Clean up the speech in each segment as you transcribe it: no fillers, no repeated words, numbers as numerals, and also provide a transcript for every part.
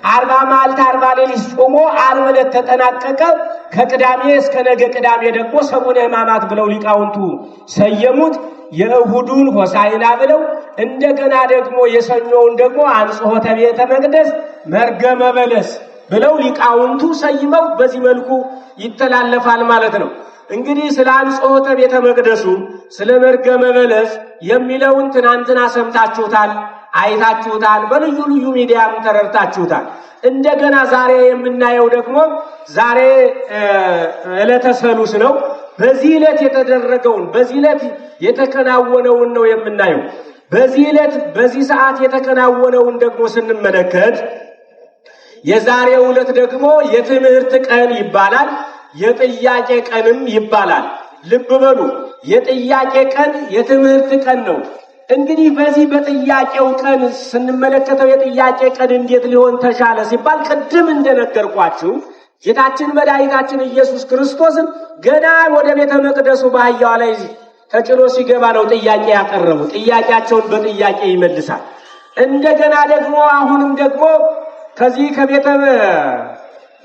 40 መዓልት 40 ሌሊት ጾሞ ዓርብ ዕለት ተጠናቀቀ። ከቅዳሜ እስከ ነገ ቅዳሜ ደግሞ ሰሙነ ሕማማት ብለው ሊቃውንቱ ሰየሙት። የእሁዱን ሆሳዕና ብለው እንደገና ደግሞ የሰኞውን ደግሞ አንጽሖተ ቤተ መቅደስ መርገመ በለስ ብለው ሊቃውንቱ ሰይመው በዚህ መልኩ ይተላለፋል ማለት ነው። እንግዲህ ስለ አንጽሖተ ቤተ መቅደሱ ስለ መርገመ በለስ የሚለውን ትናንትና ሰምታችሁታል፣ አይታችሁታል፣ በልዩ ልዩ ሚዲያም ተረድታችሁታል። እንደገና ዛሬ የምናየው ደግሞ ዛሬ ዕለተ ሰሉስ ነው። በዚህ ዕለት የተደረገውን በዚህ ዕለት የተከናወነውን ነው የምናየው። በዚህ ዕለት በዚህ ሰዓት የተከናወነውን ደግሞ ስንመለከት የዛሬው ዕለት ደግሞ የትምህርት ቀን ይባላል፣ የጥያቄ ቀንም ይባላል። ልብ በሉ፣ የጥያቄ ቀን የትምህርት ቀን ነው። እንግዲህ በዚህ በጥያቄው ቀን ስንመለከተው የጥያቄ ቀን እንዴት ሊሆን ተቻለ ሲባል ቅድም እንደነገርኳችሁ ጌታችን መድኃኒታችን ኢየሱስ ክርስቶስን ገና ወደ ቤተ መቅደሱ በአህያዋ ላይ ተጭኖ ሲገባ ነው ጥያቄ ያቀረቡ። ጥያቄያቸውን በጥያቄ ይመልሳል። እንደገና ደግሞ አሁንም ደግሞ ከዚህ ከቤተ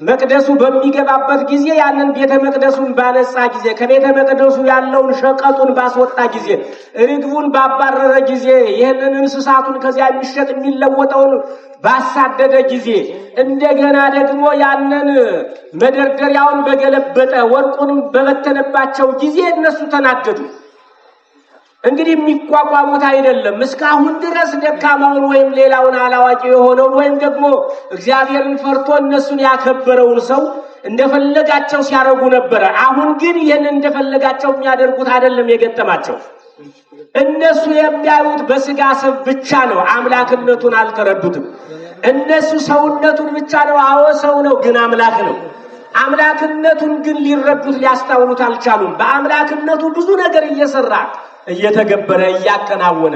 መቅደሱ በሚገባበት ጊዜ ያንን ቤተ መቅደሱን ባነጻ ጊዜ ከቤተ መቅደሱ ያለውን ሸቀጡን ባስወጣ ጊዜ ርግቡን ባባረረ ጊዜ ይህንን እንስሳቱን ከዚያ የሚሸጥ የሚለወጠውን ባሳደደ ጊዜ እንደገና ደግሞ ያንን መደርደሪያውን በገለበጠ ወርቁንም በበተነባቸው ጊዜ እነሱ ተናደዱ። እንግዲህ የሚቋቋሙት አይደለም። እስካሁን ድረስ ደካማውን ወይም ሌላውን አላዋቂ የሆነውን ወይም ደግሞ እግዚአብሔርን ፈርቶ እነሱን ያከበረውን ሰው እንደፈለጋቸው ሲያደርጉ ነበረ። አሁን ግን ይህን እንደፈለጋቸው የሚያደርጉት አይደለም የገጠማቸው። እነሱ የሚያዩት በስጋ ሰብ ብቻ ነው። አምላክነቱን አልተረዱትም። እነሱ ሰውነቱን ብቻ ነው። አዎ ሰው ነው፣ ግን አምላክ ነው። አምላክነቱን ግን ሊረዱት ሊያስተውሉት አልቻሉም። በአምላክነቱ ብዙ ነገር እየሰራ እየተገበረ እያከናወነ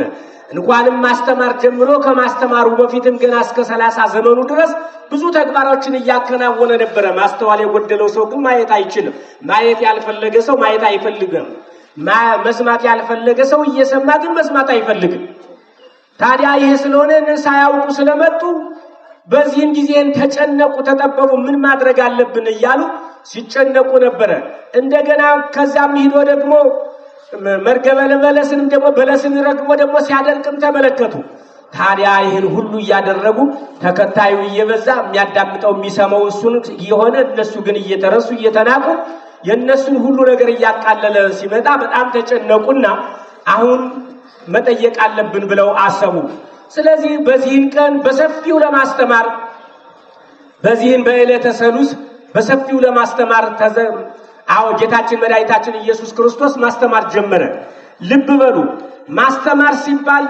እንኳንም ማስተማር ጀምሮ ከማስተማሩ በፊትም ገና እስከ 30 ዘመኑ ድረስ ብዙ ተግባሮችን እያከናወነ ነበረ። ማስተዋል የጎደለው ሰው ግን ማየት አይችልም። ማየት ያልፈለገ ሰው ማየት አይፈልግም። መስማት ያልፈለገ ሰው እየሰማ ግን መስማት አይፈልግም። ታዲያ ይሄ ስለሆነ ሳያውቁ ስለመጡ በዚህን ጊዜን ተጨነቁ፣ ተጠበቡ። ምን ማድረግ አለብን እያሉ ሲጨነቁ ነበረ። እንደገና ከዛም ሂዶ ደግሞ መርገመ በለስንም ደግሞ በለስን ረግሞ ደግሞ ሲያደርቅም ተመለከቱ። ታዲያ ይህን ሁሉ እያደረጉ ተከታዩ እየበዛ የሚያዳምጠው የሚሰማው እሱን እየሆነ እነሱ ግን እየተረሱ እየተናቁ የእነሱን ሁሉ ነገር እያቃለለ ሲመጣ በጣም ተጨነቁና አሁን መጠየቅ አለብን ብለው አሰቡ። ስለዚህ በዚህን ቀን በሰፊው ለማስተማር በዚህን በዕለተ ሰሉስ በሰፊው ለማስተማር ጌታችን መድኃኒታችን ኢየሱስ ክርስቶስ ማስተማር ጀመረ። ልብ በሉ፣ ማስተማር ሲባል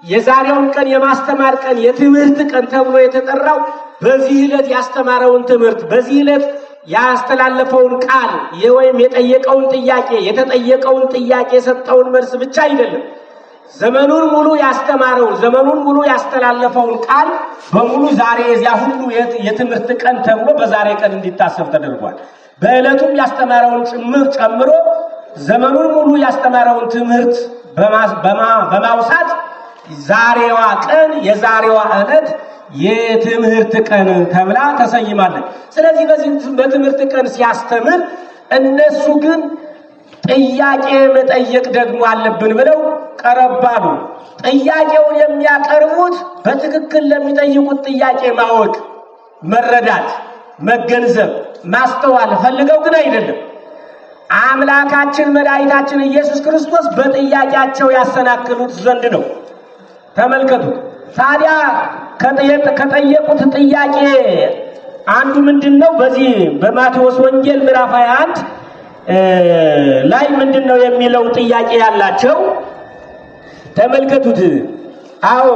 የዛሬውን ቀን የማስተማር ቀን የትምህርት ቀን ተብሎ የተጠራው በዚህ ዕለት ያስተማረውን ትምህርት በዚህ ዕለት ያስተላለፈውን ቃል ወይም የጠየቀውን ጥያቄ የተጠየቀውን ጥያቄ የሰጠውን መልስ ብቻ አይደለም። ዘመኑን ሙሉ ያስተማረውን ዘመኑን ሙሉ ያስተላለፈውን ቃል በሙሉ ዛሬ የዚያ ሁሉ የትምህርት ቀን ተብሎ በዛሬ ቀን እንዲታሰብ ተደርጓል። በዕለቱም ያስተማረውን ጨምሮ ዘመኑን ሙሉ ያስተማረውን ትምህርት በማውሳት ዛሬዋ ቀን የዛሬዋ ዕለት የትምህርት ቀን ተብላ ተሰይማለች። ስለዚህ በዚህ በትምህርት ቀን ሲያስተምር እነሱ ግን ጥያቄ መጠየቅ ደግሞ አለብን ብለው ቀረባሉ። ጥያቄውን የሚያቀርቡት በትክክል ለሚጠይቁት ጥያቄ ማወቅ፣ መረዳት፣ መገንዘብ፣ ማስተዋል ፈልገው ግን አይደለም። አምላካችን መድኃኒታችን ኢየሱስ ክርስቶስ በጥያቄያቸው ያሰናክሉት ዘንድ ነው። ተመልከቱ። ታዲያ ከጠየቁት ጥያቄ አንዱ ምንድነው? በዚህ በማቴዎስ ወንጌል ምዕራፍ 21 ላይ ምንድነው የሚለው ጥያቄ ያላቸው? ተመልከቱት። አዎ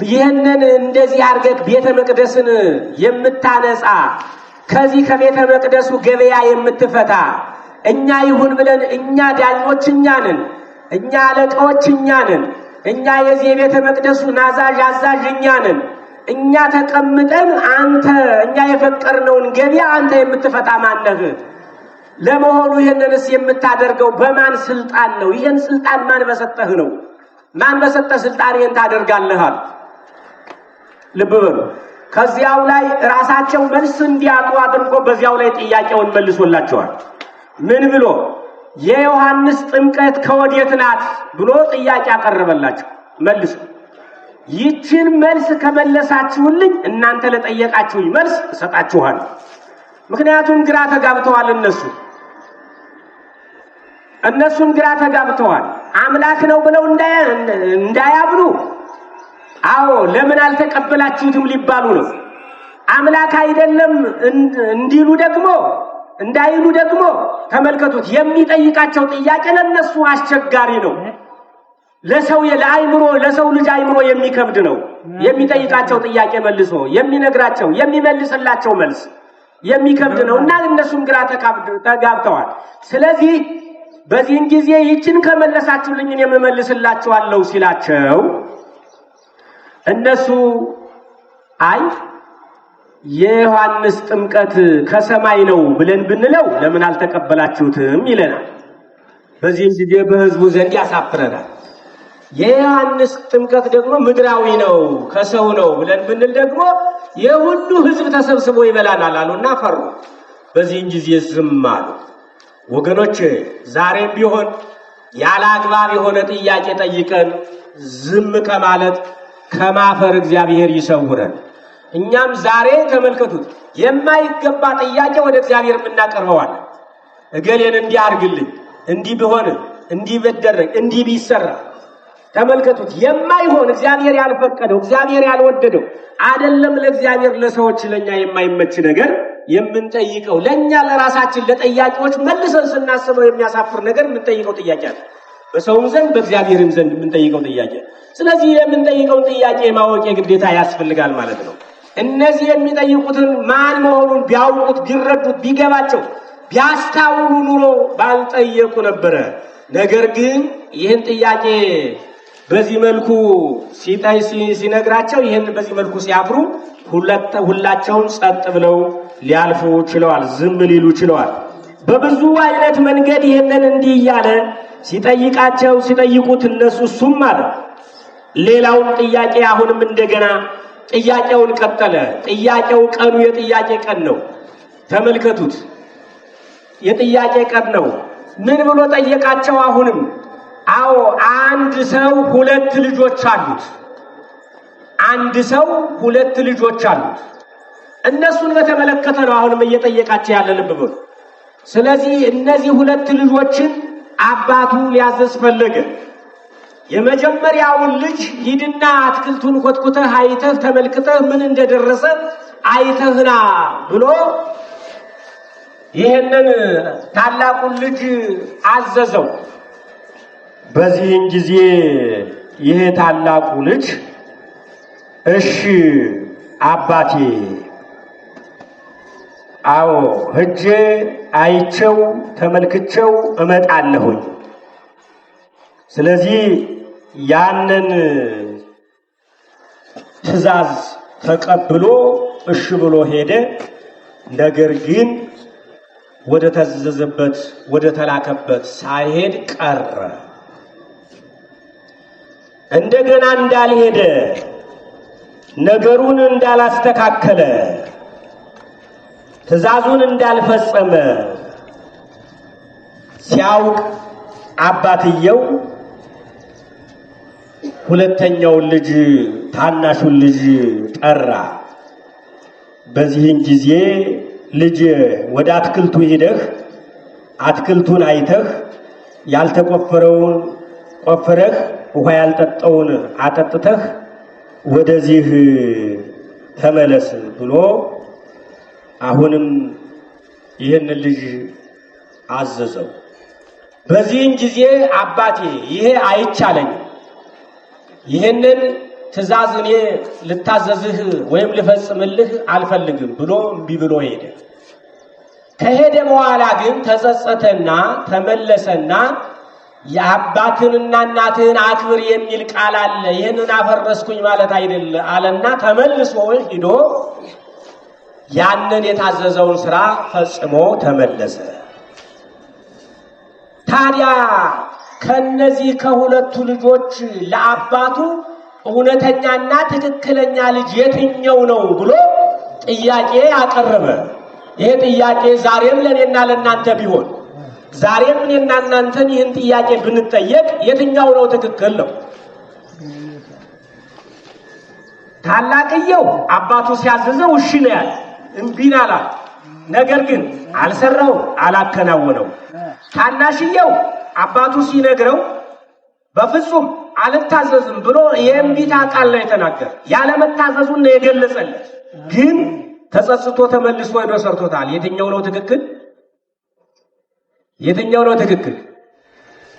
ይህንን እንደዚህ አድርገህ ቤተ መቅደስን የምታነጻ ከዚህ ከቤተ መቅደሱ ገበያ የምትፈታ እኛ ይሁን ብለን እኛ ዳኞች እኛ ነን፣ እኛ አለቃዎች እኛ ነን፣ እኛ የዚህ የቤተ መቅደሱ ናዛዥ አዛዥ እኛ ነን። እኛ ተቀምጠን አንተ እኛ የፈቀርነውን ገበያ አንተ የምትፈታ ማነህ? ለመሆኑ ይህንንስ የምታደርገው በማን ስልጣን ነው? ይህን ስልጣን ማን በሰጠህ ነው ማን በሰጠ ስልጣን ይህን ታደርጋለህ አሉ። ልብ በሉ። ከዚያው ላይ ራሳቸው መልስ እንዲያጡ አድርጎ በዚያው ላይ ጥያቄውን መልሶላቸዋል። ምን ብሎ? የዮሐንስ ጥምቀት ከወዴት ናት ብሎ ጥያቄ አቀረበላቸው። መልሱ። ይችን መልስ ከመለሳችሁልኝ እናንተ ለጠየቃችሁኝ መልስ እሰጣችኋለሁ። ምክንያቱም ግራ ተጋብተዋል። እነሱም ግራ ተጋብተዋል። አምላክ ነው ብለው እንዳያምኑ አዎ ለምን አልተቀበላችሁትም ሊባሉ ነው። አምላክ አይደለም እንዲሉ ደግሞ እንዳይሉ ደግሞ ተመልከቱት። የሚጠይቃቸው ጥያቄ ለነሱ አስቸጋሪ ነው። ለሰው ልጅ አይምሮ የሚከብድ ነው። የሚጠይቃቸው ጥያቄ መልሶ የሚነግራቸው የሚመልስላቸው መልስ የሚከብድ ነውና እነሱም ግራ ተጋብተዋል። ስለዚህ በዚህን ጊዜ ይችን ከመለሳችሁልኝ እኔ እመልስላችኋለሁ ሲላቸው እነሱ አይ የዮሐንስ ጥምቀት ከሰማይ ነው ብለን ብንለው ለምን አልተቀበላችሁትም ይለናል። በዚህን ጊዜ በሕዝቡ ዘንድ ያሳፍረናል። የዮሐንስ ጥምቀት ደግሞ ምድራዊ ነው ከሰው ነው ብለን ብንል ደግሞ የሁሉ ሕዝብ ተሰብስቦ ይበላናል አሉና ፈሩ። በዚህን ጊዜ ዝም አሉ። ወገኖች ዛሬም ቢሆን ያለ አግባብ የሆነ ጥያቄ ጠይቀን ዝም ከማለት ከማፈር እግዚአብሔር ይሰውረን። እኛም ዛሬ ተመልከቱት የማይገባ ጥያቄ ወደ እግዚአብሔር የምናቀርበዋል። እገሌን እንዲህ አድርግልኝ፣ እንዲህ ቢሆን፣ እንዲህ ቢደረግ፣ እንዲህ ቢሰራ ተመልከቱት የማይሆን እግዚአብሔር ያልፈቀደው እግዚአብሔር ያልወደደው አይደለም። ለእግዚአብሔር ለሰዎች ለኛ የማይመች ነገር የምንጠይቀው ለኛ ለራሳችን ለጠያቂዎች መልሰን ስናስበው የሚያሳፍር ነገር የምንጠይቀው ጥያቄ አለ። በሰውም ዘንድ በእግዚአብሔርም ዘንድ የምንጠይቀው ጥያቄ። ስለዚህ የምንጠይቀው ጥያቄ ማወቅ ግዴታ ያስፈልጋል ማለት ነው። እነዚህ የሚጠይቁትን ማን መሆኑን ቢያውቁት ቢረዱት ቢገባቸው ቢያስታውሉ ኑሮ ባልጠየቁ ነበረ። ነገር ግን ይህን ጥያቄ በዚህ መልኩ ሲነግራቸው ይህን በዚህ መልኩ ሲያፍሩ ሁላቸውም ጸጥ ብለው ሊያልፉ ችለዋል። ዝም ሊሉ ችለዋል። በብዙ አይነት መንገድ ይህንን እንዲህ እያለ ሲጠይቁት እነሱ እሱም አለ ሌላውን ጥያቄ አሁንም እንደገና ጥያቄውን ቀጠለ። ጥያቄው ቀኑ የጥያቄ ቀን ነው። ተመልከቱት የጥያቄ ቀን ነው። ምን ብሎ ጠየቃቸው? አሁንም አዎ አንድ ሰው ሁለት ልጆች አሉት። አንድ ሰው ሁለት ልጆች አሉት። እነሱን በተመለከተ ነው አሁንም እየጠየቃቸው ያለ። ልብ በሉ። ስለዚህ እነዚህ ሁለት ልጆችን አባቱ ሊያዘዝ ፈለገ። የመጀመሪያውን ልጅ ሂድና አትክልቱን ኮትኩተህ አይተህ ተመልክተህ ምን እንደደረሰ አይተህና ብሎ ይሄንን ታላቁን ልጅ አዘዘው። በዚህን ጊዜ ይሄ ታላቁ ልጅ እሺ አባቴ፣ አዎ ሄጄ አይቼው ተመልክቼው እመጣለሁኝ። ስለዚህ ያንን ትዕዛዝ ተቀብሎ እሺ ብሎ ሄደ። ነገር ግን ወደ ተዘዘበት ወደ ተላከበት ሳይሄድ ቀረ። እንደገና እንዳልሄደ ነገሩን እንዳላስተካከለ ትዕዛዙን እንዳልፈጸመ ሲያውቅ አባትየው ሁለተኛውን ልጅ ታናሹን ልጅ ጠራ። በዚህን ጊዜ ልጅ ወደ አትክልቱ ሄደህ አትክልቱን አይተህ ያልተቆፈረውን ቆፍረህ ውሃ ያልጠጣውን አጠጥተህ ወደዚህ ተመለስ ብሎ አሁንም ይህን ልጅ አዘዘው። በዚህን ጊዜ አባቴ ይሄ አይቻለኝ፣ ይህንን ትዕዛዝ እኔ ልታዘዝህ ወይም ልፈጽምልህ አልፈልግም ብሎ እምቢ ብሎ ሄደ። ከሄደ በኋላ ግን ተጸጸተና ተመለሰና የአባትንና እናትህን አክብር የሚል ቃል አለ፣ ይህንን አፈረስኩኝ ማለት አይደለ አለና ተመልሶ ሂዶ ያንን የታዘዘውን ሥራ ፈጽሞ ተመለሰ። ታዲያ ከነዚህ ከሁለቱ ልጆች ለአባቱ እውነተኛና ትክክለኛ ልጅ የትኛው ነው ብሎ ጥያቄ አቀረበ። ይሄ ጥያቄ ዛሬም ለኔና ለናንተ ቢሆን ዛሬም እኔና እናንተን ይህን ጥያቄ ብንጠየቅ የትኛው ነው ትክክል ነው? ታላቅየው አባቱ ሲያዘዘው እሺ ነው ያለ፣ እምቢ አላለ። ነገር ግን አልሰራው፣ አላከናወነው። ታናሽየው አባቱ ሲነግረው በፍጹም አልታዘዝም ብሎ የእምቢታ ቃል ላይ ተናገረ። ያለ መታዘዙን ነው የገለጸለት። ግን ተጸጽቶ ተመልሶ ሄዶ ሰርቶታል። የትኛው ነው ትክክል? የትኛው ነው ትክክል?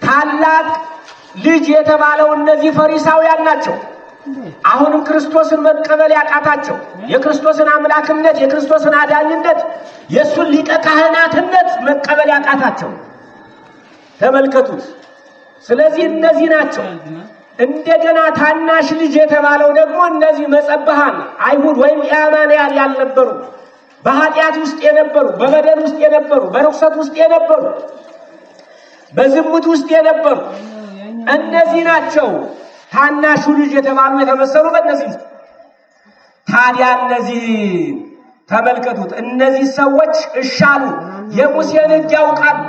ታላቅ ልጅ የተባለው እነዚህ ፈሪሳውያን ናቸው። አሁንም ክርስቶስን መቀበል ያቃታቸው፣ የክርስቶስን አምላክነት፣ የክርስቶስን አዳኝነት፣ የሱን ሊቀ ካህናትነት መቀበል ያቃታቸው ተመልከቱት። ስለዚህ እነዚህ ናቸው። እንደገና ታናሽ ልጅ የተባለው ደግሞ እነዚህ መጸበሃን አይሁድ ወይም ኢአማንያን ያልነበሩ፣ በኃጢአት ውስጥ የነበሩ፣ በበደል ውስጥ የነበሩ፣ በርኩሰት ውስጥ የነበሩ፣ በዝሙት ውስጥ የነበሩ እነዚህ ናቸው። ታናሹ ልጅ የተባሉ የተመሰሉ በእነዚህ ታዲያ እነዚህ ተመልከቱት። እነዚህ ሰዎች እሻሉ፣ የሙሴን ሕግ ያውቃሉ፣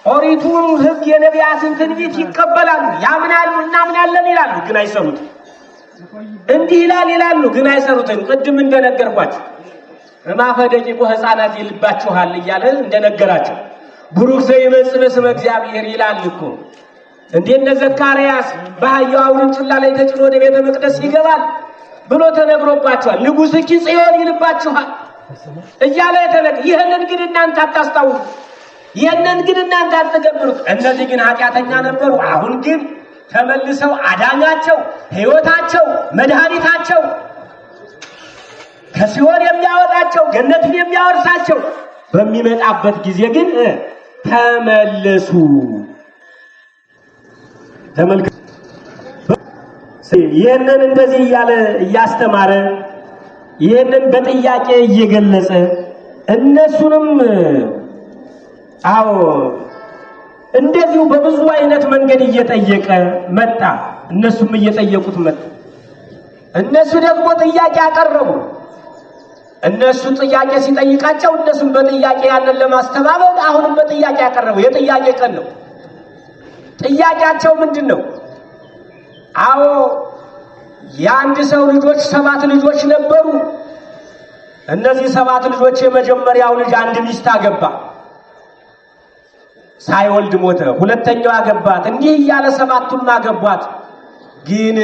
ኦሪቱን ሕግ የነቢያትን ትንቢት ይቀበላሉ፣ ያምናሉ፣ እናምናለን ይላሉ፣ ግን አይሰሩትም። እንዲህ ይላሉ፣ ግን አይሰሩትም። ቅድም እንደነገርኳቸው እማፈ ደቂቁ ሕፃናት ይልባችኋል እያለ እንደነገራቸው ብሩክ ዘይመጽእ በስመ እግዚአብሔር ይላል እኮ። እንደነ ዘካርያስ በአህያው ውርንጭላ ላይ ተጭኖ ወደ ቤተ መቅደስ ይገባል ብሎ ተነግሮባቸዋል። ንጉሥኪ ጽዮን ይልባችኋል እያለ የተነገረ። ይህንን ግን እናንተ አታስታውሱ፣ ይህንን ግን እናንተ አትገብሩት። እነዚህ ግን ኃጢአተኛ ነበሩ። አሁን ግን ተመልሰው አዳኛቸው፣ ሕይወታቸው፣ መድኃኒታቸው፣ ከሲኦል የሚያወጣቸው ገነትን የሚያወርሳቸው በሚመጣበት ጊዜ ግን ተመለሱ። ተመልከቱ። ይህንን እንደዚህ እያለ እያስተማረ ይህንን በጥያቄ እየገለጸ እነሱንም እንደዚሁ በብዙ አይነት መንገድ እየጠየቀ መጣ። እነሱም እየጠየቁት መጣ። እነሱ ደግሞ ጥያቄ አቀረቡ። እነሱ ጥያቄ ሲጠይቃቸው እነሱም በጥያቄ ያንን ለማስተባበል አሁንም በጥያቄ ያቀረቡ። የጥያቄ ቀን ነው። ጥያቄያቸው ምንድን ነው? የአንድ ሰው ልጆች 7 ልጆች ነበሩ። እነዚህ 7 ልጆች የመጀመሪያው ልጅ አንድ ሚስት አገባ፣ ሳይወልድ ሞተ። ሁለተኛው አገባት፣ እንዲህ እያለ 7ቱም አገቧት። ግን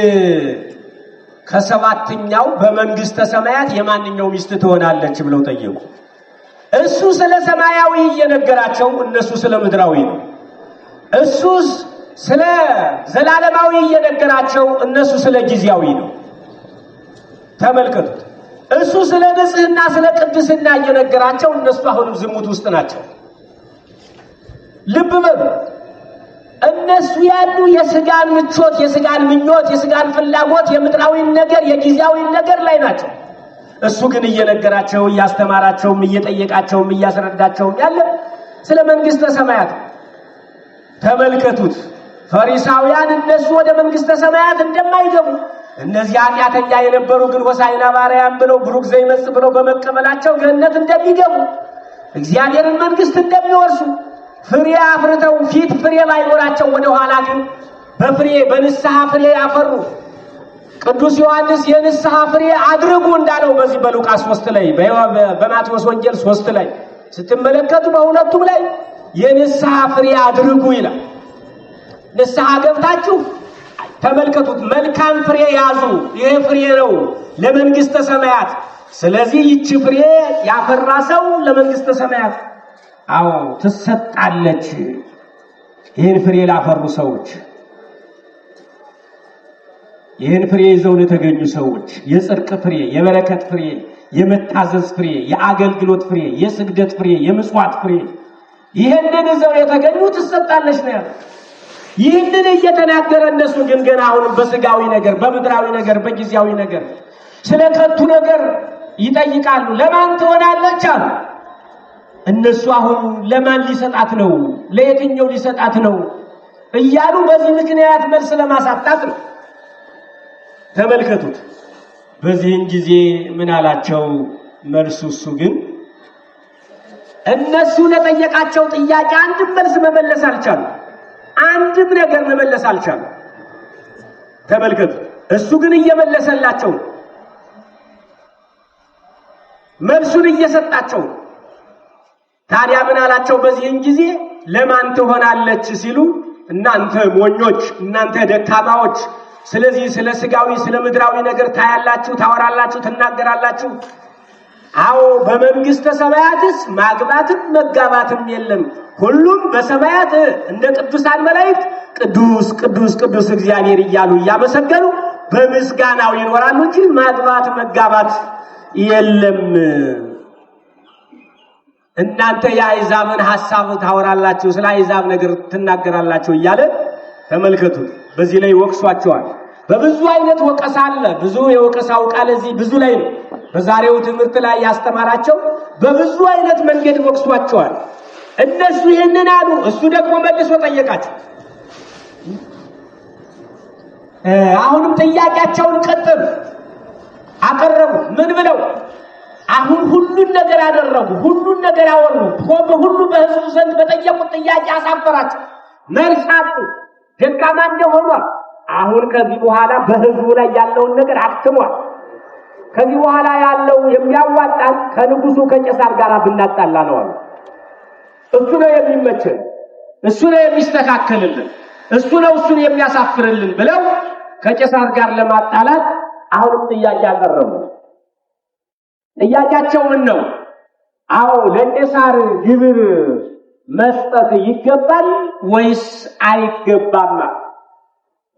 ከ7ኛው በመንግስተ ሰማያት የማንኛው ሚስት ትሆናለች ብለው ጠየቁ። እሱ ስለ ሰማያዊ እየነገራቸው እነሱ ስለ ምድራዊ ነው። እሱ ስለ ዘላለማዊ እየነገራቸው እነሱ ስለ ጊዜያዊ ነው። ተመልከቱት። እሱ ስለ ንጽህና ስለ ቅድስና እየነገራቸው እነሱ አሁንም ዝሙት ውስጥ ናቸው። ልብ በሉ። እነሱ ያሉ የስጋን ምቾት፣ የስጋን ምኞት፣ የስጋን ፍላጎት፣ የምድራዊን ነገር፣ የጊዜያዊን ነገር ላይ ናቸው። እሱ ግን እየነገራቸው እያስተማራቸውም እየጠየቃቸውም እያስረዳቸውም ያለ ስለ መንግስተ ሰማያት። ተመልከቱት። ፈሪሳውያን እነሱ ወደ መንግስተ ሰማያት እንደማይገቡ እነዚህ ኃጢአተኛ የነበሩ ግን ሆሳዕና በአርያም ብለው ብሩክ ዘይመጽእ ብለው በመቀበላቸው ገነት እንደሚገቡ እግዚአብሔርን መንግስት እንደሚወርሱ ፍሬ አፍርተው ፊት ፍሬ ባይኖራቸው ወደ ኋላ ግን በፍሬ በንስሐ ፍሬ ያፈሩ ቅዱስ ዮሐንስ የንስሐ ፍሬ አድርጉ እንዳለው በዚህ በሉቃስ 3 ላይ በማቴዎስ ወንጌል 3 ላይ ስትመለከቱ በሁለቱም ላይ የንስሐ ፍሬ አድርጉ ይላል። ንስሐ ገብታችሁ ተመልከቱት፣ መልካም ፍሬ ያዙ። ይሄ ፍሬ ነው ለመንግስተ ሰማያት። ስለዚህ ይቺ ፍሬ ያፈራ ሰው ለመንግስተ ሰማያት ትሰጣለች። ይህን ፍሬ ላፈሩ ሰዎች፣ ይህን ፍሬ ይዘው ለተገኙ ሰዎች የጽድቅ ፍሬ፣ የበረከት ፍሬ፣ የመታዘዝ ፍሬ፣ የአገልግሎት ፍሬ፣ የስግደት ፍሬ፣ የምጽዋት ፍሬ ይህንን ይዘው የተገኙ ትሰጣለች ነው ያለው። ይህንን እየተናገረ እነሱ ግን ገና አሁን በስጋዊ ነገር፣ በምድራዊ ነገር፣ በጊዜያዊ ነገር ስለ ከንቱ ነገር ይጠይቃሉ። ለማን ትሆናለች አሉ። እነሱ አሁን ለማን ሊሰጣት ነው? ለየትኛው ሊሰጣት ነው? እያሉ በዚህ ምክንያት መልስ ለማሳጣት ነው። ተመልከቱት። በዚህን ጊዜ ምን አላቸው? መልሱ እሱ ግን እነሱ ለጠየቃቸው ጥያቄ አንድም መልስ መመለስ አልቻሉም። አንድም ነገር መመለስ አልቻሉም። ተመልከቱ። እሱ ግን እየመለሰላቸው ነው። መልሱን እየሰጣቸው። ታዲያ ምን አላቸው? በዚህን ጊዜ ለማን ትሆናለች ሲሉ እናንተ ሞኞች፣ እናንተ ደካማዎች፣ ስለዚህ ስለ ስጋዊ ስለ ምድራዊ ነገር ታያላችሁ፣ ታወራላችሁ፣ ትናገራላችሁ። አዎ በመንግስተ ሰማያትስ ማግባትም መጋባትም የለም። ሁሉም በሰማያት እንደ ቅዱሳን መላእክት ቅዱስ ቅዱስ ቅዱስ እግዚአብሔር እያሉ እያመሰገኑ በምስጋናው ይኖራሉ እንጂ ማግባት መጋባት የለም። እናንተ የአሕዛብን ሐሳብ ታወራላችሁ፣ ስለ አሕዛብ ነገር ትናገራላችሁ እያለ ተመልከቱ። በዚህ ላይ ወቅሷቸዋል። በብዙ አይነት ወቀሳ አለ። ብዙ የወቀሳው ቃል እዚህ ብዙ ላይ ነው። በዛሬው ትምህርት ላይ ያስተማራቸው በብዙ አይነት መንገድ ወቅሷቸዋል። እነሱ ይህንን አሉ፣ እሱ ደግሞ መልሶ ጠየቃቸው። አሁንም ጥያቄያቸውን ቀጠሉ፣ አቀረቡ። ምን ብለው? አሁን ሁሉን ነገር አደረጉ፣ ሁሉን ነገር አወሩ። ሁሉ በሕዝቡ ዘንድ በጠየቁት ጥያቄ አሳፈራቸው። መልስ አጡ፣ ደካማ እንደሆኑ። አሁን ከዚህ በኋላ በሕዝቡ ላይ ያለውን ነገር አክትሟል። ከዚህ በኋላ ያለው የሚያዋጣን ከንጉሱ ከቄሳር ጋር ብናጣላ ነው አሉ። እሱ ነው የሚመቸን፣ እሱ ነው የሚስተካከልልን፣ እሱ ነው እሱን የሚያሳፍርልን ብለው ከቄሳር ጋር ለማጣላት አሁንም ጥያቄ አቀረቡ። ጥያቄያቸው ምን ነው? አዎ ለቄሳር ግብር መስጠት ይገባል ወይስ አይገባም?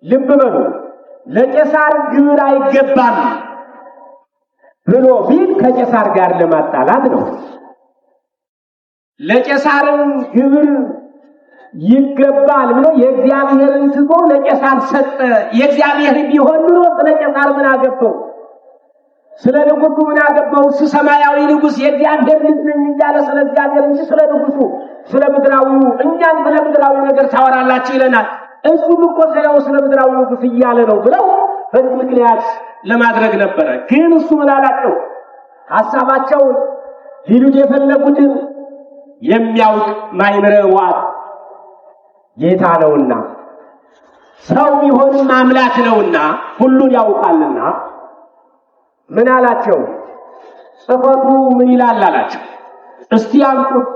ልብ በሉ። ለቄሳር ግብር አይገባም ብሎ ቢል ከቄሳር ጋር ለማጣላት ነው። ለቄሳርም ግብር ይገባል ብሎ የእግዚአብሔርን ትቶ ለቄሳር ሰጠ። የእግዚአብሔር ቢሆን ኑሮ ስለ ቄሳር ምን አገባው? ስለ ንጉሱ ምን አገባው? እሱ ሰማያዊ ንጉስ የእግዚአብሔር ልጅ ነኝ እያለ ስለ እግዚአብሔር እንጂ ስለ ንጉሱ ስለ ምድራዊው እኛን ስለ ምድራዊ ነገር ታወራላችሁ ይለናል። እሱም እኮ ስለ ምድራዊ ንጉስ እያለ ነው ብለው በዚህ ምክንያት ለማድረግ ነበረ። ግን እሱ ምን አላቸው? ሐሳባቸውን ሊሉት የፈለጉትን የሚያውቅ ማይምረ ዋት ጌታ ነውና ሰው ቢሆንም አምላክ ነውና ሁሉን ያውቃልና ምን አላቸው? ጽፈቱ ምን ይላል አላቸው። እስቲ አምጡት።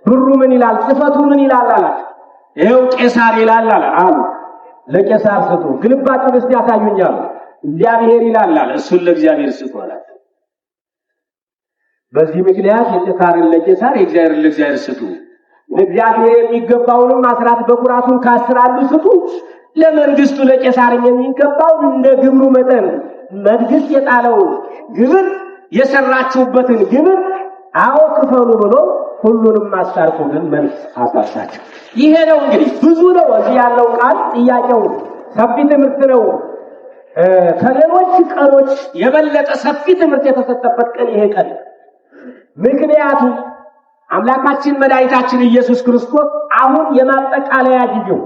ብሩ ምን ይላል? ጽፈቱ ምን ይላል አላቸው። ይኸው ቄሳር ይላል አሉ። ለቄሳር ስጡ። ግልባጩን እስቲ ያሳዩኛል። እግዚአብሔር ይላል አለ። እሱን ለእግዚአብሔር ስጡ አላቸው። በዚህ ምክንያት የቄሳርን ለቄሳር የእግዚአብሔርን ለእግዚአብሔር ስጡ። ለእግዚአብሔር የሚገባውንም አስራት በኩራቱን ከአስር አንዱ ስጡ። ለመንግስቱ ለቄሳር የሚገባውን እንደ ግብሩ መጠን መንግስት የጣለውን ግብር የሰራችሁበትን ግብር አዎ ክፈሉ ብሎ ሁሉንም አስታርቁልን መልስ አሳጣቸው። ይሄ ነው እንግዲህ ብዙ ነው እዚህ ያለው ቃል። ጥያቄው ሰፊ ትምህርት ነው። ከሌሎች ቀኖች የበለጠ ሰፊ ትምህርት የተሰጠበት ቀን ይሄ ቀን። ምክንያቱም አምላካችን መድኃኒታችን ኢየሱስ ክርስቶስ አሁን የማጠቃለያ ጊዜው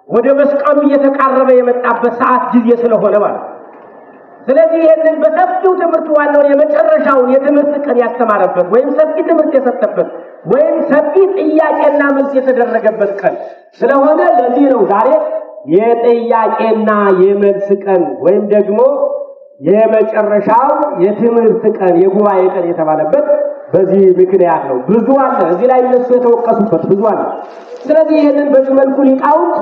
ወደ መስቀሉ እየተቃረበ የመጣበት ሰዓት ጊዜ ስለሆነ ማለት። ስለዚህ ይሄንን በሰፊው ትምህርት ዋናውን የመጨረሻውን የትምህርት ቀን ያስተማረበት ወይም ሰፊ ትምህርት የሰጠበት ወይም ሰፊ ጥያቄና መልስ የተደረገበት ቀን ስለሆነ ለዚህ ነው ዛሬ የጥያቄና የመልስ ቀን ወይም ደግሞ የመጨረሻው የትምህርት ቀን የጉባኤ ቀን የተባለበት በዚህ ምክንያት ነው። ብዙ አለ እዚህ ላይ እነሱ የተወቀሱበት ብዙ አለ። ስለዚህ ይሄንን በዚህ መልኩ ሊቃውንት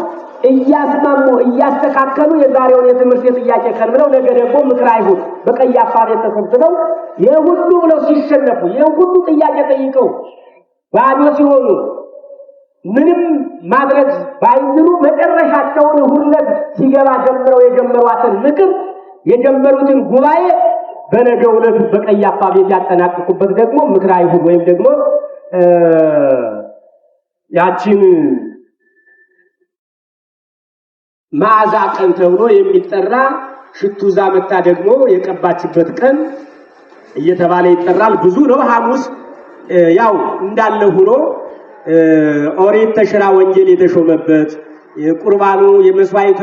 እያስማሙ እያስተካከሉ የዛሬውን የትምህርት የጥያቄ ቀን ብለው ነገ ደግሞ ምክረ አይሁድ በቀያፋ ቤት ተሰብስበው የሁሉ ብለው ሲሸነፉ የሁሉ ጥያቄ ጠይቀው ባዶ ሲሆኑ ምንም ማድረግ ባይችሉ መጨረሻቸውን ሁለት ሲገባ ጀምረው የጀመሯትን ምክር የጀመሩትን ጉባኤ በነገው ዕለት በቀያፋ ቤት ያጠናቀቁበት ደግሞ ምክረ አይሁድ ወይም ደግሞ ያቺን መዓዛ ቀን ተብሎ የሚጠራ ሽቱ ዛመታ ደግሞ የቀባችበት ቀን እየተባለ ይጠራል። ብዙ ነው። ሐሙስ ያው እንዳለ ሆኖ ኦሪት ተሽራ ወንጌል የተሾመበት የቁርባኑ የመስዋዕቱ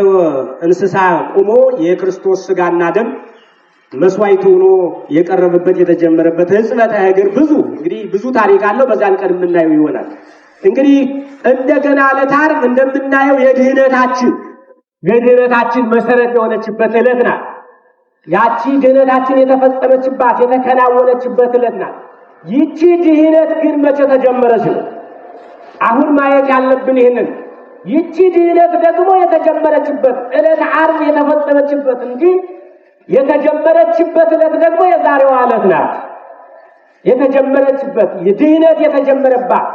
እንስሳ ቆሞ የክርስቶስ ሥጋና ደም መስዋዕቱ ሆኖ የቀረበበት የተጀመረበት ሕጽበተ እግር ብዙ ታሪክ አለው። በዛን ቀን የምናየው ይሆናል። እንግዲህ እንደገና ለታርብ እንደምናየው የድህነታችን መሰረት የሆነችበት ዕለት ናት። ያቺ ድህነታችን የተፈጸመችባት የተከናወነችበት ዕለት ናት። ይቺ ድህነት ግን መቼ ተጀመረች ነው አሁን ማየት ያለብን ይሄንን። ይቺ ድህነት ደግሞ የተጀመረችበት ዕለት ዓርብ የተፈጸመችበት እንጂ የተጀመረችበት ዕለት ደግሞ የዛሬዋ ዕለት ናት። የተጀመረችበት ድህነት የተጀመረባት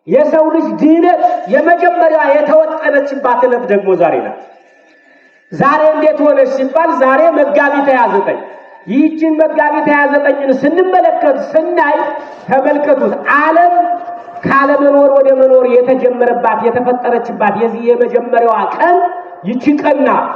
የሰው ልጅ ድህነት የመጀመሪያ የተወጠነችባት ዕለት ደግሞ ዛሬ ናት። ዛሬ እንዴት ሆነች ሲባል ዛሬ መጋቢት 29 ይህችን መጋቢት 29ን ስንመለከት ስናይ ተመልከቱት። ዓለም ካለመኖር ወደ መኖር የተጀመረባት የተፈጠረችባት የዚህ የመጀመሪያዋ ቀን ይቺ ቀን ናት።